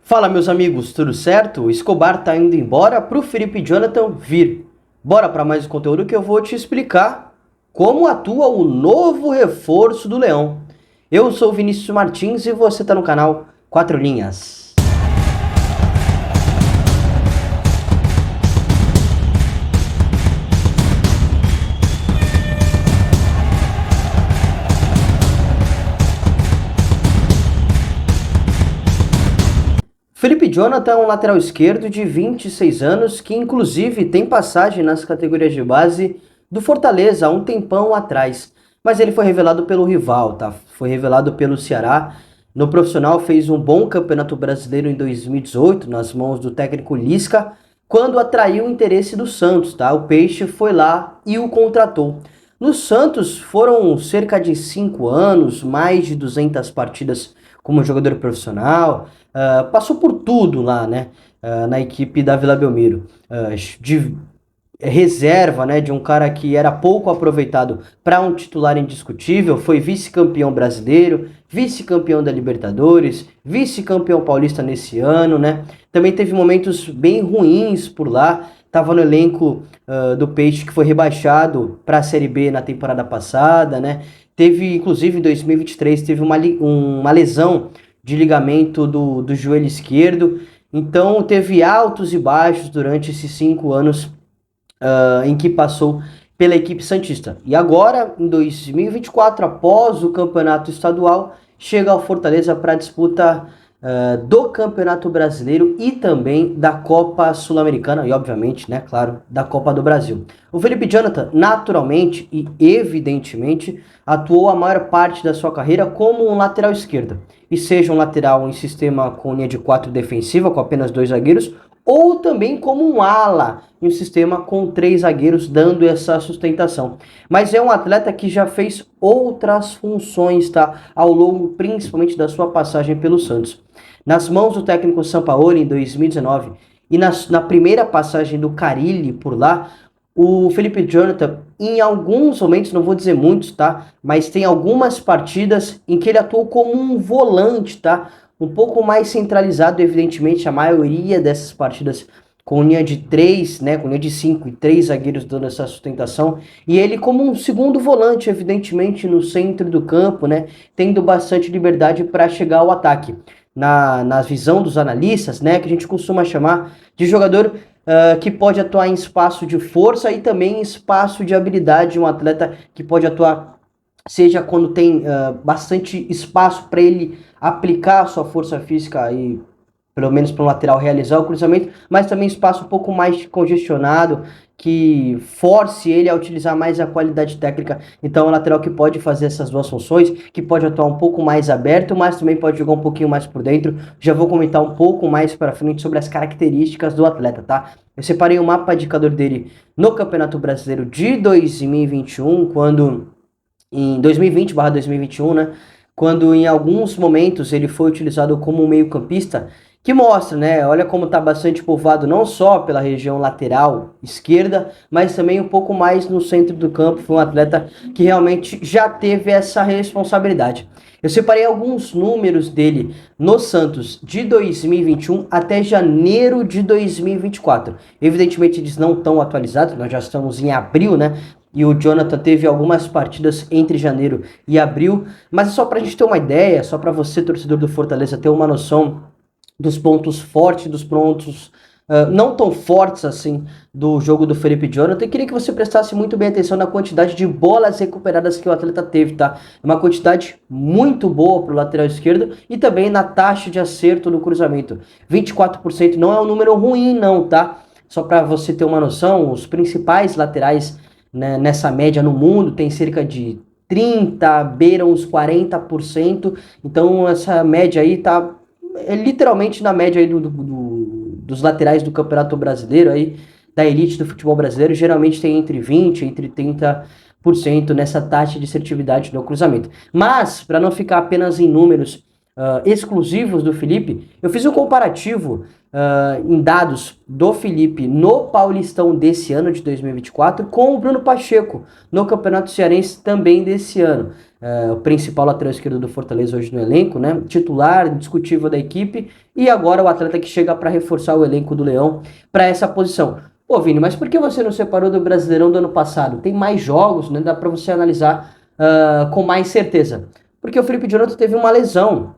Fala, meus amigos, tudo certo? O Escobar tá indo embora pro Felipe Jonathan vir. Bora para mais um conteúdo que eu vou te explicar como atua o novo reforço do Leão. Eu sou o Vinícius Martins e você tá no canal Quatro Linhas. Felipe Jonathan é um lateral esquerdo de 26 anos que inclusive tem passagem nas categorias de base do Fortaleza há um tempão atrás. Mas ele foi revelado pelo rival, tá? Foi revelado pelo Ceará. No profissional fez um bom campeonato brasileiro em 2018 nas mãos do técnico Lisca, quando atraiu o interesse do Santos, tá? O Peixe foi lá e o contratou. No Santos foram cerca de 5 anos, mais de 200 partidas como jogador profissional, passou por tudo lá, né, na equipe da Vila Belmiro, de reserva, né, de um cara que era pouco aproveitado para um titular indiscutível, foi vice-campeão brasileiro, vice-campeão da Libertadores, vice-campeão paulista nesse ano, né, também teve momentos bem ruins por lá, estava no elenco do Peixe que foi rebaixado para a Série B na temporada passada, né, teve, inclusive, em 2023, teve uma lesão de ligamento do joelho esquerdo. Então, teve altos e baixos durante esses 5 anos em que passou pela equipe santista. E agora, em 2024, após o campeonato estadual, chega ao Fortaleza para a disputa do Campeonato Brasileiro e também da Copa Sul-Americana e, obviamente, né, claro, da Copa do Brasil. O Felipe Jonathan, naturalmente e evidentemente, atuou a maior parte da sua carreira como um lateral esquerdo, e seja um lateral em sistema com linha de 4 defensiva, com apenas 2 zagueiros, ou também como um ala em um sistema com 3 zagueiros, dando essa sustentação. Mas é um atleta que já fez outras funções, tá? Ao longo, principalmente, da sua passagem pelo Santos. Nas mãos do técnico Sampaoli, em 2019, e na primeira passagem do Carille por lá, o Felipe Jonathan, em alguns momentos, não vou dizer muitos, tá? Mas tem algumas partidas em que ele atuou como um volante, tá? Um pouco mais centralizado, evidentemente, a maioria dessas partidas com linha de 3, né, com linha de 5 e 3 zagueiros dando essa sustentação, e ele como um segundo volante, evidentemente, no centro do campo, né, tendo bastante liberdade para chegar ao ataque. Na visão dos analistas, né, que a gente costuma chamar de jogador que pode atuar em espaço de força e também em espaço de habilidade, um atleta que pode atuar seja quando tem bastante espaço para ele aplicar a sua força física e pelo menos para o lateral realizar o cruzamento, mas também espaço um pouco mais congestionado, que force ele a utilizar mais a qualidade técnica. Então é um lateral que pode fazer essas duas funções, que pode atuar um pouco mais aberto, mas também pode jogar um pouquinho mais por dentro. Já vou comentar um pouco mais para frente sobre as características do atleta, tá? Eu separei um mapa indicador dele no Campeonato Brasileiro de 2021, quando em 2020/2021, né, quando em alguns momentos ele foi utilizado como um meio-campista, que mostra, né, olha como está bastante povoado não só pela região lateral esquerda, mas também um pouco mais no centro do campo. Foi um atleta que realmente já teve essa responsabilidade. Eu separei alguns números dele no Santos de 2021 até janeiro de 2024. Evidentemente eles não estão atualizados, nós já estamos em abril, né? E o Jonathan teve algumas partidas entre janeiro e abril, mas é só para a gente ter uma ideia, só para você, torcedor do Fortaleza, ter uma noção dos pontos fortes, dos pontos não tão fortes assim do jogo do Felipe Jonathan. Eu queria que você prestasse muito bem atenção na quantidade de bolas recuperadas que o atleta teve, tá? Uma quantidade muito boa para o lateral esquerdo e também na taxa de acerto no cruzamento. 24% não é um número ruim não, tá? Só para você ter uma noção, os principais laterais, né, nessa média no mundo tem cerca de 30, beiram uns 40%, então essa média aí tá literalmente na média aí dos laterais do Campeonato Brasileiro, aí, da elite do futebol brasileiro, geralmente tem entre 20% entre 30% nessa taxa de assertividade no cruzamento. Mas, para não ficar apenas em números exclusivos do Felipe, eu fiz um comparativo em dados do Felipe no Paulistão desse ano de 2024 com o Bruno Pacheco no Campeonato Cearense também desse ano. o principal lateral esquerdo do Fortaleza hoje no elenco, né? Titular, indiscutível da equipe, e agora o atleta que chega para reforçar o elenco do Leão para essa posição. Pô, Vini, mas por que você não separou do Brasileirão do ano passado? Tem mais jogos, né? Dá para você analisar com mais certeza. Porque o Felipe Jonathan teve uma lesão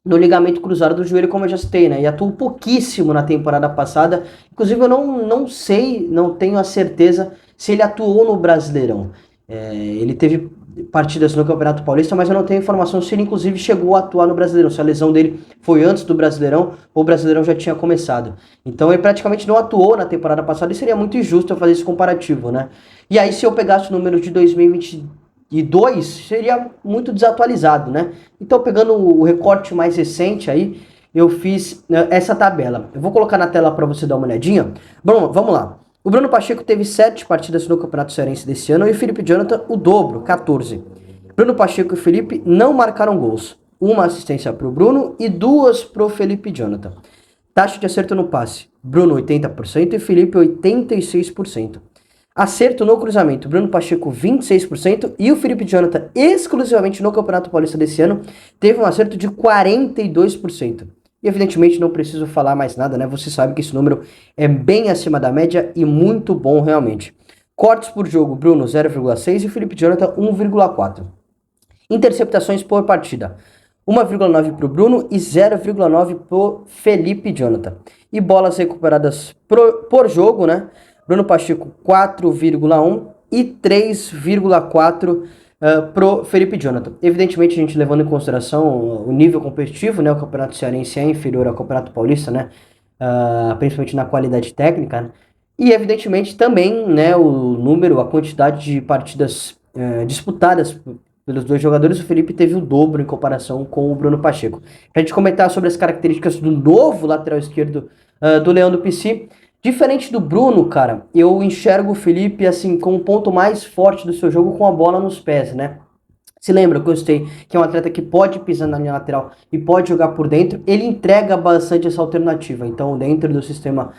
no ligamento cruzado do joelho, como eu já citei, né? E atuou pouquíssimo na temporada passada. Inclusive, eu não sei, não tenho a certeza se ele atuou no Brasileirão. Ele teve partidas no Campeonato Paulista, mas eu não tenho informação se ele, inclusive, chegou a atuar no Brasileirão. Se a lesão dele foi antes do Brasileirão ou o Brasileirão já tinha começado. Então, ele praticamente não atuou na temporada passada e seria muito injusto eu fazer esse comparativo, né? E aí, se eu pegasse o número de 2022, seria muito desatualizado, né? Então, pegando o recorte mais recente aí, eu fiz essa tabela. Eu vou colocar na tela para você dar uma olhadinha. Bom, vamos lá. O Bruno Pacheco teve 7 partidas no Campeonato Cearense desse ano e o Felipe Jonathan o dobro, 14. Bruno Pacheco e Felipe não marcaram gols. Uma assistência para o Bruno e 2 para o Felipe Jonathan. Taxa de acerto no passe, Bruno 80% e Felipe 86%. Acerto no cruzamento, Bruno Pacheco 26% e o Felipe Jonathan, exclusivamente no Campeonato Paulista desse ano, teve um acerto de 42%. E evidentemente não preciso falar mais nada, né? Você sabe que esse número é bem acima da média e muito bom realmente. Cortes por jogo, Bruno 0,6 e o Felipe Jonathan 1,4. Interceptações por partida, 1,9 para o Bruno e 0,9 para o Felipe Jonathan. E bolas recuperadas por jogo, né? Bruno Pacheco 4,1 e 3,4 pro Felipe Jonathan. Evidentemente, a gente levando em consideração o nível competitivo, né? O Campeonato Cearense é inferior ao Campeonato Paulista, né? Principalmente na qualidade técnica, né? E evidentemente também, né, o número, a quantidade de partidas disputadas pelos dois jogadores, o Felipe teve o dobro em comparação com o Bruno Pacheco. Pra gente comentar sobre as características do novo lateral esquerdo do Leão do PC, diferente do Bruno, cara, eu enxergo o Felipe assim como o ponto mais forte do seu jogo com a bola nos pés, né? Se lembra que eu citei que é um atleta que pode pisar na linha lateral e pode jogar por dentro, ele entrega bastante essa alternativa. Então, dentro do sistema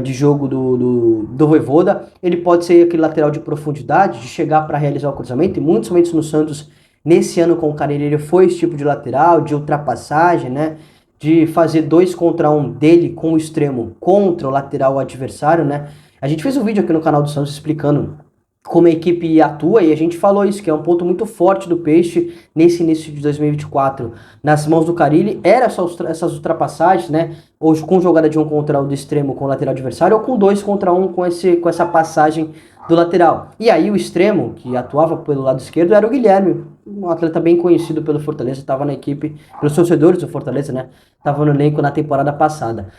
de jogo do Vojvoda, ele pode ser aquele lateral de profundidade, de chegar para realizar o cruzamento, e muitos momentos no Santos, nesse ano com o Carille, ele foi esse tipo de lateral, de ultrapassagem, né? De fazer 2 contra 1 dele com o extremo contra o lateral adversário, né? A gente fez um vídeo aqui no canal do Santos explicando como a equipe atua e a gente falou isso, que é um ponto muito forte do Peixe nesse início de 2024 nas mãos do Carille, era só essas ultrapassagens, né? Ou com jogada de 1 contra 1 do extremo com o lateral adversário, ou com 2 contra 1 com essa passagem do lateral. E aí o extremo, que atuava pelo lado esquerdo, era o Guilherme, um atleta bem conhecido pelo Fortaleza, estava na equipe, pelos torcedores do Fortaleza, né? Estava no elenco na temporada passada.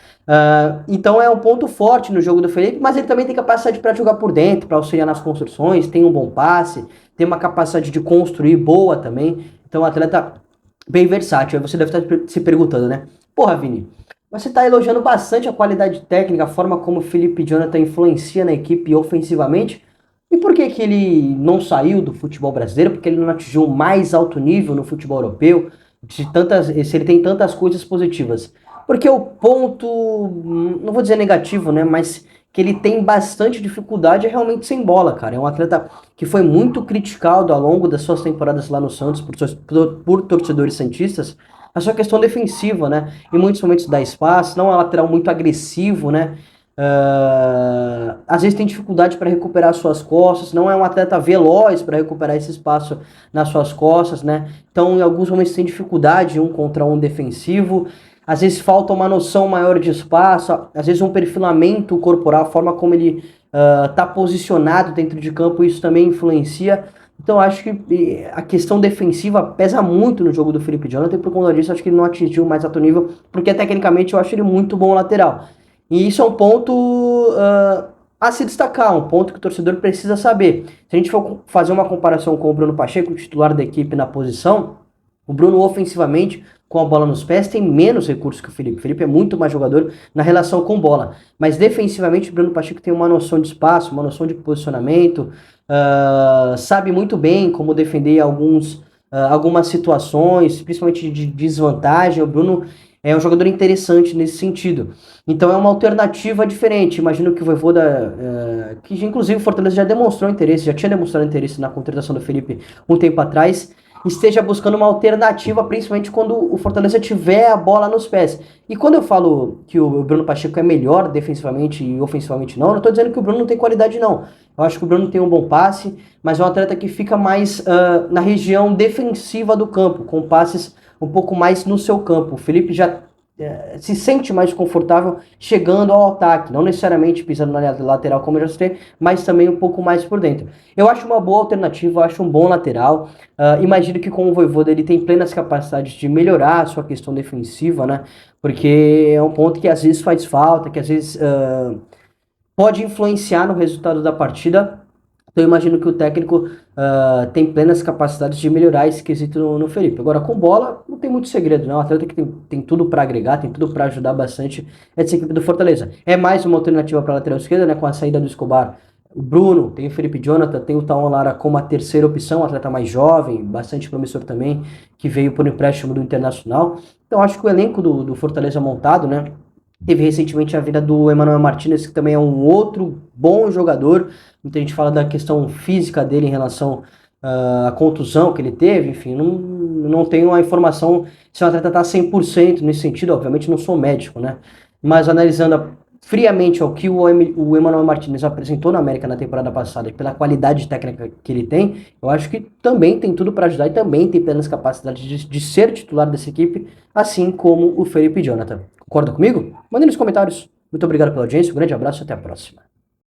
Então é um ponto forte no jogo do Felipe, mas ele também tem capacidade para jogar por dentro, para auxiliar nas construções, tem um bom passe, tem uma capacidade de construir boa também. Então é um atleta bem versátil. Aí você deve estar se perguntando, né? Porra, Vini, você está elogiando bastante a qualidade técnica, a forma como o Felipe Jonathan influencia na equipe ofensivamente. E por que que ele não saiu do futebol brasileiro? Porque ele não atingiu o mais alto nível no futebol europeu? Se ele tem tantas coisas positivas. Porque o ponto, não vou dizer negativo, né? Mas que ele tem bastante dificuldade é realmente sem bola, cara. É um atleta que foi muito criticado ao longo das suas temporadas lá no Santos por torcedores santistas. A sua questão defensiva, né? Em muitos momentos dá espaço, não é um lateral muito agressivo, né? Às vezes tem dificuldade para recuperar suas costas, não é um atleta veloz para recuperar esse espaço nas suas costas, né? Então, em alguns momentos tem dificuldade 1 contra 1 defensivo, às vezes falta uma noção maior de espaço, às vezes um perfilamento corporal, a forma como ele está posicionado dentro de campo, isso também influencia. Então, acho que a questão defensiva pesa muito no jogo do Felipe Jonathan, e por conta disso, acho que ele não atingiu o mais alto nível, porque tecnicamente eu acho ele muito bom lateral. E isso é um ponto a se destacar, um ponto que o torcedor precisa saber. Se a gente for fazer uma comparação com o Bruno Pacheco, o titular da equipe na posição, o Bruno ofensivamente, com a bola nos pés, tem menos recursos que o Felipe. O Felipe é muito mais jogador na relação com bola. Mas defensivamente, o Bruno Pacheco tem uma noção de espaço, uma noção de posicionamento, sabe muito bem como defender algumas situações, principalmente de desvantagem. O Bruno é um jogador interessante nesse sentido. Então é uma alternativa diferente. Imagino que o Vojvoda, que inclusive o Fortaleza já demonstrou interesse, já tinha demonstrado interesse na contratação do Felipe um tempo atrás, esteja buscando uma alternativa, principalmente quando o Fortaleza tiver a bola nos pés. E quando eu falo que o Bruno Pacheco é melhor defensivamente e ofensivamente não estou dizendo que o Bruno não tem qualidade não. Eu acho que o Bruno tem um bom passe, mas é um atleta que fica mais na região defensiva do campo, com passes um pouco mais no seu campo. O Felipe já se sente mais confortável chegando ao ataque, não necessariamente pisando na lateral como eu já citei, mas também um pouco mais por dentro. Eu acho uma boa alternativa, eu acho um bom lateral. Imagino que com o Vojvoda ele tem plenas capacidades de melhorar a sua questão defensiva, né? Porque é um ponto que às vezes faz falta, que às vezes pode influenciar no resultado da partida. Então eu imagino que o técnico tem plenas capacidades de melhorar esse quesito no Felipe. Agora, com bola, não tem muito segredo, não. O atleta que tem tudo para agregar, tem tudo para ajudar bastante essa equipe do Fortaleza. É mais uma alternativa para a lateral esquerda, né? Com a saída do Escobar. O Bruno, tem o Felipe Jonathan, tem o Taon Lara como a terceira opção, um atleta mais jovem, bastante promissor também, que veio por empréstimo do Internacional. Então acho que o elenco do Fortaleza montado, né? Teve recentemente a vida do Emmanuel Martinez, que também é um outro bom jogador. Muita gente fala da questão física dele em relação à contusão que ele teve. Enfim, não tenho a informação se o atleta está 100% nesse sentido. Obviamente não sou médico, né? Mas analisando friamente ao que o Emmanuel Martinez apresentou na América na temporada passada e pela qualidade técnica que ele tem, eu acho que também tem tudo para ajudar e também tem plenas capacidades de ser titular dessa equipe, assim como o Felipe Jonathan. Concorda comigo? Mande nos comentários. Muito obrigado pela audiência, um grande abraço e até a próxima.